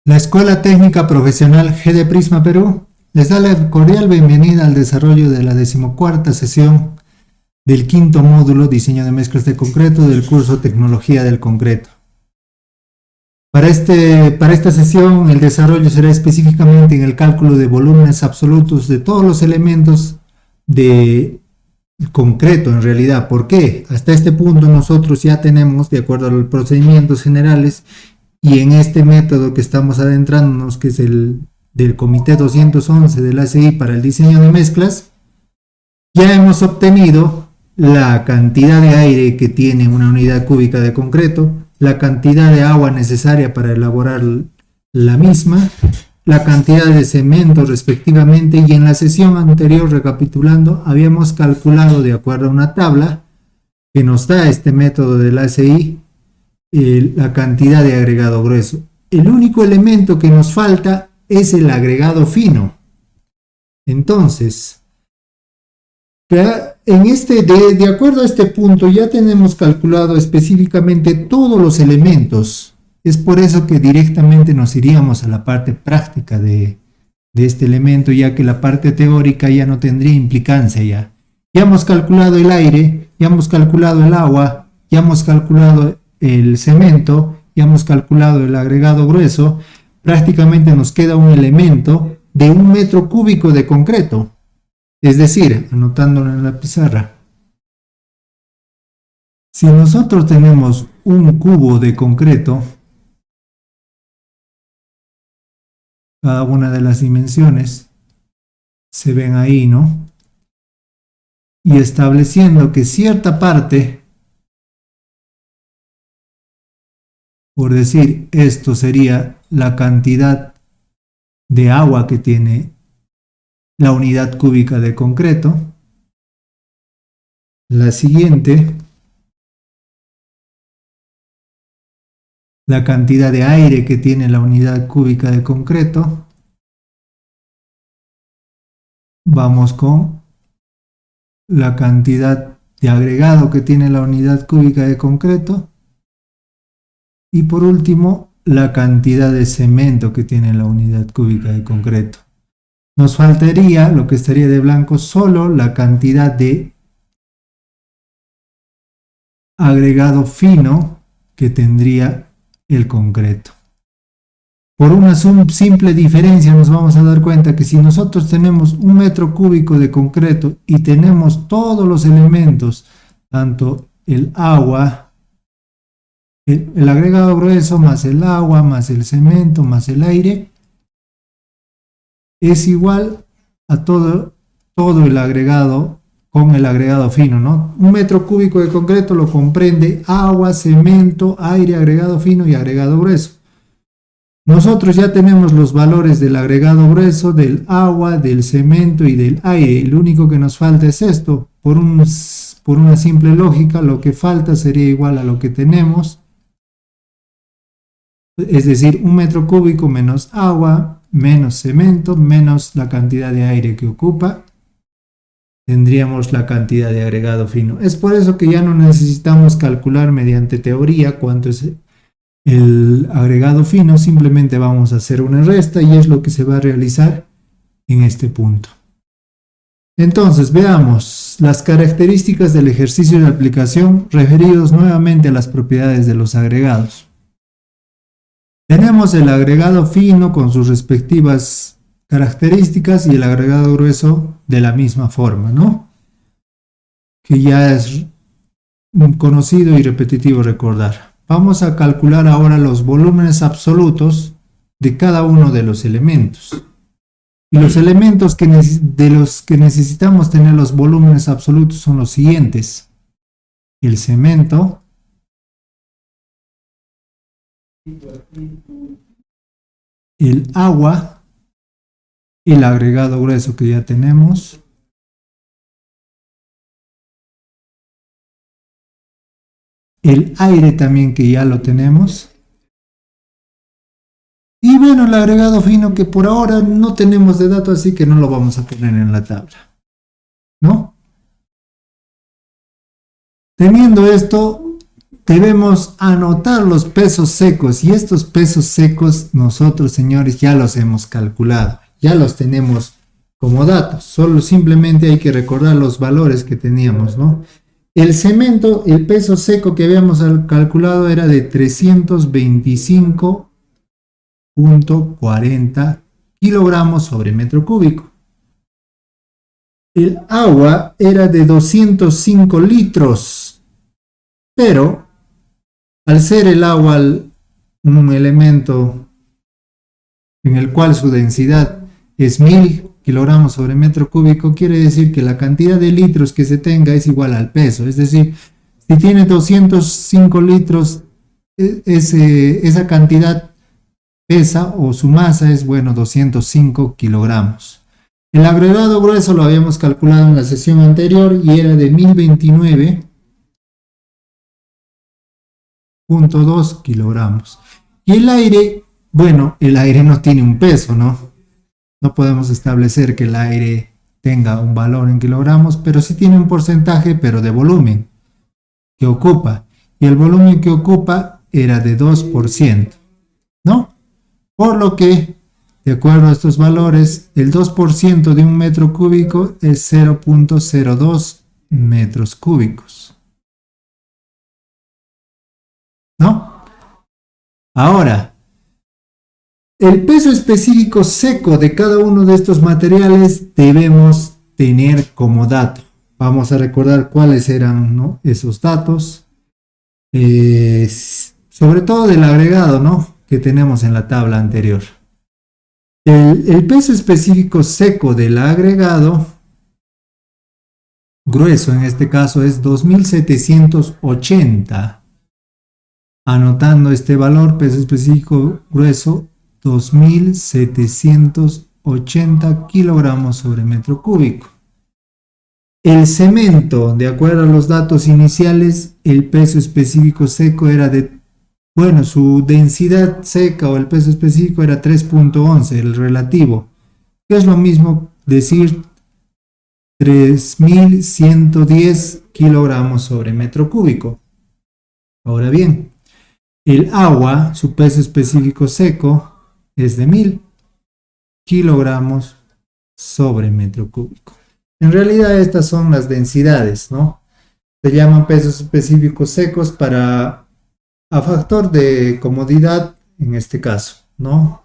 La Escuela Técnica Profesional GD Prisma Perú les da la cordial bienvenida al desarrollo de la 14ª sesión del quinto módulo Diseño de mezclas de concreto del curso Tecnología del Concreto. Para esta sesión el desarrollo será específicamente en el cálculo de volúmenes absolutos de todos los elementos de concreto en realidad. ¿Por qué? Hasta este punto nosotros ya tenemos, de acuerdo a los procedimientos generales, y en este método que estamos adentrándonos, que es el del Comité 211 del ACI para el diseño de mezclas, ya hemos obtenido la cantidad de aire que tiene una unidad cúbica de concreto, la cantidad de agua necesaria para elaborar la misma, la cantidad de cemento respectivamente, y en la sesión anterior, recapitulando, habíamos calculado de acuerdo a una tabla que nos da este método del ACI, la cantidad de agregado grueso. El único elemento que nos falta es el agregado fino. Entonces, de acuerdo a este punto ya tenemos calculado específicamente todos los elementos. Es por eso que directamente nos iríamos a la parte práctica de este elemento, ya que la parte teórica ya no tendría implicancia ya. Ya hemos calculado el aire, ya hemos calculado el agua, ya hemos calculado el cemento, ya hemos calculado el agregado grueso. Prácticamente nos queda un elemento de 1 metro cúbico de concreto. Es decir, anotándolo en la pizarra, si nosotros tenemos un cubo de concreto, cada una de las dimensiones se ven ahí, ¿no? Y estableciendo que cierta parte, por decir, esto sería la cantidad de agua que tiene la unidad cúbica de concreto. La siguiente, la cantidad de aire que tiene la unidad cúbica de concreto. Vamos con la cantidad de agregado que tiene la unidad cúbica de concreto. Y por último, la cantidad de cemento que tiene la unidad cúbica de concreto. Nos faltaría, lo que estaría de blanco, solo la cantidad de agregado fino que tendría el concreto. Por una simple diferencia nos vamos a dar cuenta que si nosotros tenemos 1 metro cúbico de concreto y tenemos todos los elementos, tanto el agua, el agregado grueso, más el agua, más el cemento, más el aire, es igual a todo el agregado con el agregado fino, ¿no? 1 metro cúbico de concreto lo comprende agua, cemento, aire, agregado fino y agregado grueso. Nosotros ya tenemos los valores del agregado grueso, del agua, del cemento y del aire. Lo único que nos falta es esto. Por una simple lógica, lo que falta sería igual a lo que tenemos. Es decir, 1 metro cúbico menos agua, menos cemento, menos la cantidad de aire que ocupa, tendríamos la cantidad de agregado fino. Es por eso que ya no necesitamos calcular mediante teoría cuánto es el agregado fino, simplemente vamos a hacer una resta y es lo que se va a realizar en este punto. Entonces, veamos las características del ejercicio de aplicación referidos nuevamente a las propiedades de los agregados. Tenemos el agregado fino con sus respectivas características y el agregado grueso de la misma forma, ¿no? Que ya es conocido y repetitivo recordar. Vamos a calcular ahora los volúmenes absolutos de cada uno de los elementos. Y los elementos de los que necesitamos tener los volúmenes absolutos son los siguientes: el cemento, el agua, el agregado grueso que ya tenemos, el aire también que ya lo tenemos, y bueno, el agregado fino que por ahora no tenemos de dato, así que no lo vamos a poner en la tabla, ¿no? Teniendo esto, debemos anotar los pesos secos, y estos pesos secos nosotros, señores, ya los hemos calculado, ya los tenemos como datos, solo simplemente hay que recordar los valores que teníamos, ¿no? El cemento, el peso seco que habíamos calculado era de 325.40 kilogramos sobre metro cúbico. El agua era de 205 litros, pero al ser el agua un elemento en el cual su densidad es 1000 kilogramos sobre metro cúbico, quiere decir que la cantidad de litros que se tenga es igual al peso. Es decir, si tiene 205 litros, esa cantidad pesa, o su masa es, 205 kilogramos. El agregado grueso lo habíamos calculado en la sesión anterior y era de 1029.2 kilogramos. Y el aire, el aire no tiene un peso, ¿no? No podemos establecer que el aire tenga un valor en kilogramos, pero sí tiene un porcentaje, pero de volumen que ocupa. Y el volumen que ocupa era de 2%, ¿no? Por lo que, de acuerdo a estos valores, el 2% de un metro cúbico es 0.02 metros cúbicos, ¿no? Ahora, el peso específico seco de cada uno de estos materiales debemos tener como dato. Vamos a recordar cuáles eran, ¿no?, esos datos, sobre todo del agregado, ¿no?, que tenemos en la tabla anterior. El peso específico seco del agregado grueso, en este caso, es 2780. Anotando este valor, peso específico grueso, 2780 kilogramos sobre metro cúbico. El cemento, de acuerdo a los datos iniciales, el peso específico seco era su densidad seca o el peso específico era 3.11, el relativo, que es lo mismo decir 3110 kilogramos sobre metro cúbico. Ahora bien, el agua, su peso específico seco, es de 1000 kilogramos sobre metro cúbico. En realidad estas son las densidades, ¿no? Se llaman pesos específicos secos a factor de comodidad en este caso, ¿no?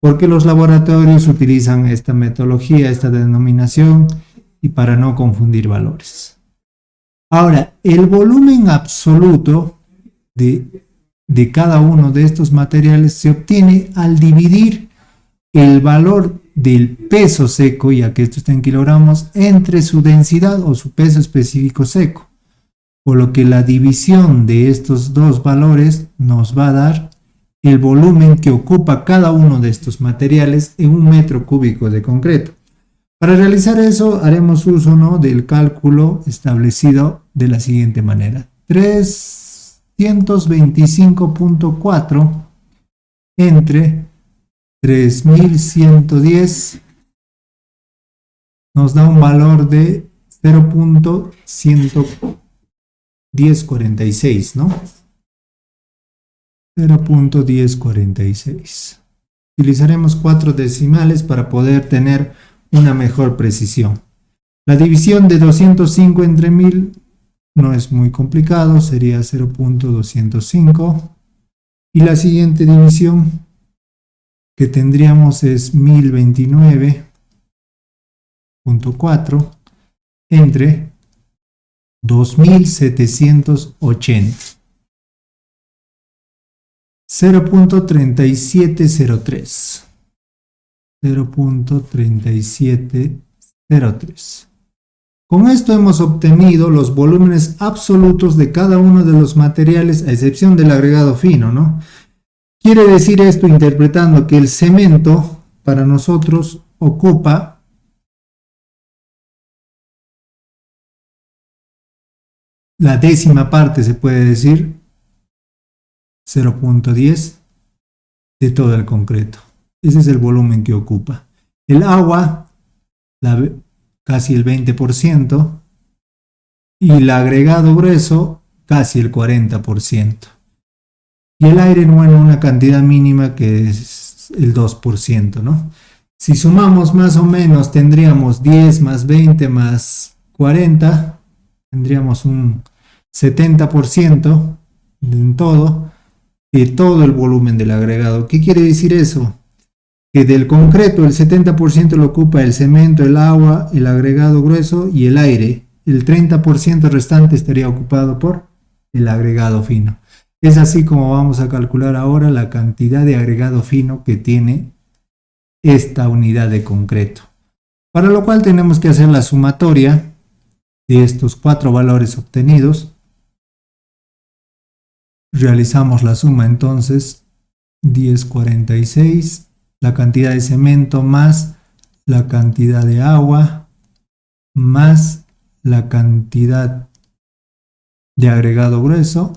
Porque los laboratorios utilizan esta metodología, esta denominación, y para no confundir valores. Ahora, el volumen absoluto de cada uno de estos materiales se obtiene al dividir el valor del peso seco, ya que esto está en kilogramos, entre su densidad o su peso específico seco, por lo que la división de estos dos valores nos va a dar el volumen que ocupa cada uno de estos materiales en un metro cúbico de concreto. Para realizar eso haremos uso, ¿no?, del cálculo establecido de la siguiente manera: 325.4 entre 3110 nos da un valor de 0.1046, ¿no? 0.1046. Utilizaremos 4 decimales para poder tener una mejor precisión. La división de 205 entre 1000 no es muy complicado, sería 0.205. Y la siguiente división que tendríamos es 1029.4 entre 2780. 0.3703. 0.3703. Con esto hemos obtenido los volúmenes absolutos de cada uno de los materiales, a excepción del agregado fino, ¿no? Quiere decir esto, interpretando, que el cemento para nosotros ocupa la décima parte, se puede decir, 0.10 de todo el concreto. Ese es el volumen que ocupa. El agua, casi el 20%, y el agregado grueso casi el 40%. Y el aire, bueno, una cantidad mínima que es el 2%, ¿no? Si sumamos más o menos, tendríamos 10 más 20 más 40, tendríamos un 70% en todo, de todo el volumen del agregado. ¿Qué quiere decir eso? Que del concreto el 70% lo ocupa el cemento, el agua, el agregado grueso y el aire. El 30% restante estaría ocupado por el agregado fino. Es así como vamos a calcular ahora la cantidad de agregado fino que tiene esta unidad de concreto. Para lo cual tenemos que hacer la sumatoria de estos 4 valores obtenidos. Realizamos la suma entonces, 1046, la cantidad de cemento más la cantidad de agua más la cantidad de agregado grueso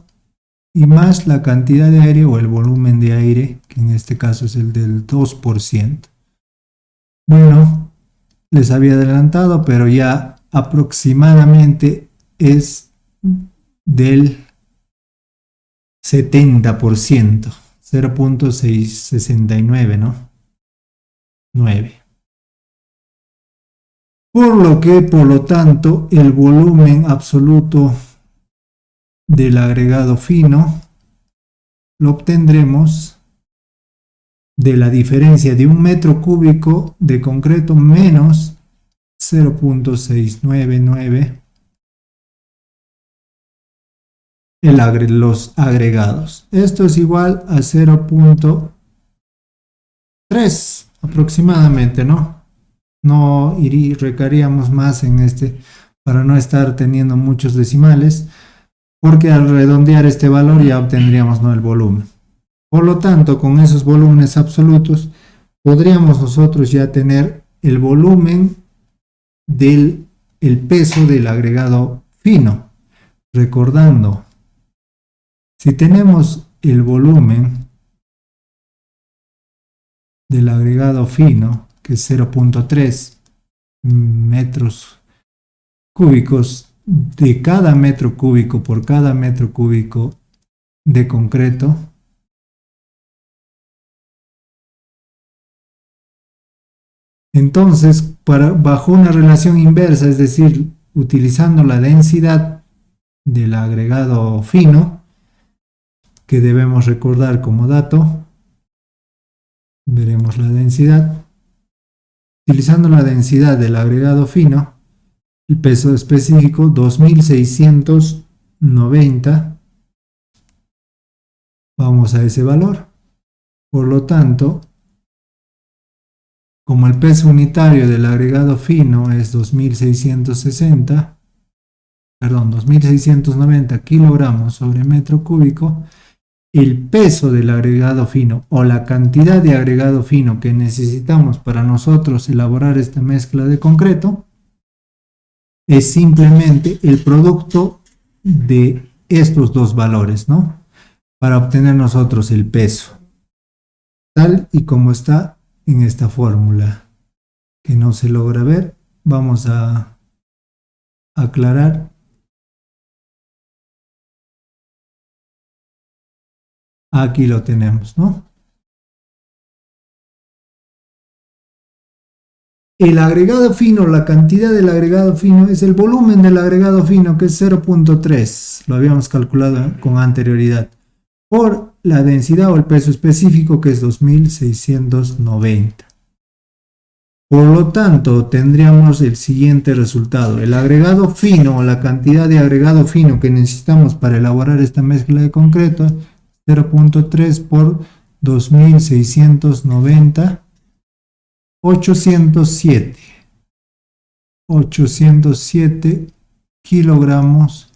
y más la cantidad de aire o el volumen de aire, que en este caso es el del 2%. Bueno, les había adelantado, pero ya aproximadamente es del 70%, 0.669, ¿no? 9. Por lo tanto, el volumen absoluto del agregado fino lo obtendremos de la diferencia de 1 metro cúbico de concreto menos 0.699 los agregados. Esto es igual a 0.3 aproximadamente, ¿no? No recaríamos más en este para no estar teniendo muchos decimales, porque al redondear este valor ya obtendríamos, ¿no?, el volumen. Por lo tanto, con esos volúmenes absolutos podríamos nosotros ya tener el volumen del peso del agregado fino. Recordando, si tenemos el volumen del agregado fino, que es 0.3 metros cúbicos de cada metro cúbico por cada metro cúbico de concreto, entonces bajo una relación inversa, es decir, utilizando la densidad del agregado fino, que debemos recordar como dato, veremos la densidad. Utilizando la densidad del agregado fino, el peso específico 2690, vamos a ese valor. Por lo tanto, como el peso unitario del agregado fino es 2690 kilogramos sobre metro cúbico, el peso del agregado fino o la cantidad de agregado fino que necesitamos para nosotros elaborar esta mezcla de concreto es simplemente el producto de estos dos valores, ¿no? Para obtener nosotros el peso, tal y como está en esta fórmula, que no se logra ver. Vamos a aclarar. Aquí lo tenemos, ¿no? El agregado fino, la cantidad del agregado fino es el volumen del agregado fino, que es 0.3, lo habíamos calculado con anterioridad, por la densidad o el peso específico, que es 2690. Por lo tanto, tendríamos el siguiente resultado. El agregado fino o la cantidad de agregado fino que necesitamos para elaborar esta mezcla de concreto, 0.3 por 2690, 807 kilogramos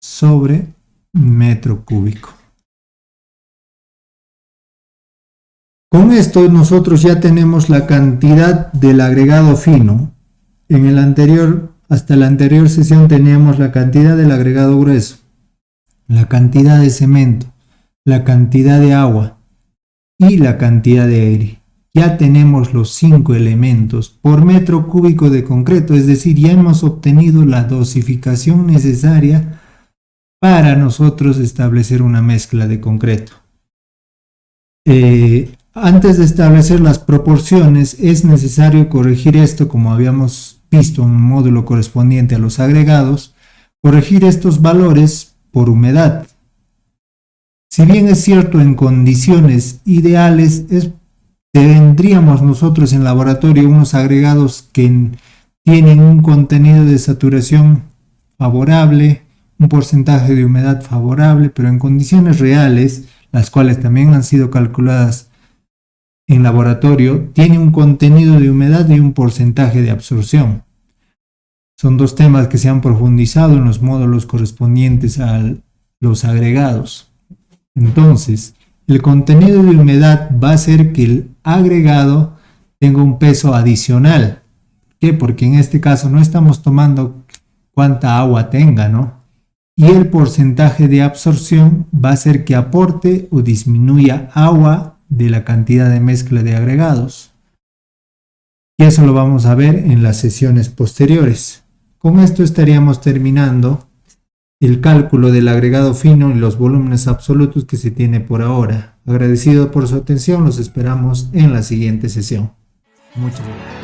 sobre metro cúbico. Con esto nosotros ya tenemos la cantidad del agregado fino. Hasta la anterior sesión teníamos la cantidad del agregado grueso, la cantidad de cemento, la cantidad de agua y la cantidad de aire. Ya tenemos los 5 elementos por metro cúbico de concreto, es decir, ya hemos obtenido la dosificación necesaria para nosotros establecer una mezcla de concreto. Antes de establecer las proporciones es necesario corregir esto, como habíamos visto en un módulo correspondiente a los agregados, corregir estos valores por humedad. Si bien es cierto, en condiciones ideales tendríamos nosotros en laboratorio unos agregados que tienen un contenido de saturación favorable, un porcentaje de humedad favorable, pero en condiciones reales, las cuales también han sido calculadas en laboratorio, tiene un contenido de humedad y un porcentaje de absorción. Son dos temas que se han profundizado en los módulos correspondientes a los agregados. Entonces, el contenido de humedad va a hacer que el agregado tenga un peso adicional. ¿Por qué? Porque en este caso no estamos tomando cuánta agua tenga, ¿no? Y el porcentaje de absorción va a hacer que aporte o disminuya agua de la cantidad de mezcla de agregados. Y eso lo vamos a ver en las sesiones posteriores. Con esto estaríamos terminando el cálculo del agregado fino y los volúmenes absolutos que se tiene por ahora. Agradecido por su atención, los esperamos en la siguiente sesión. Muchas gracias.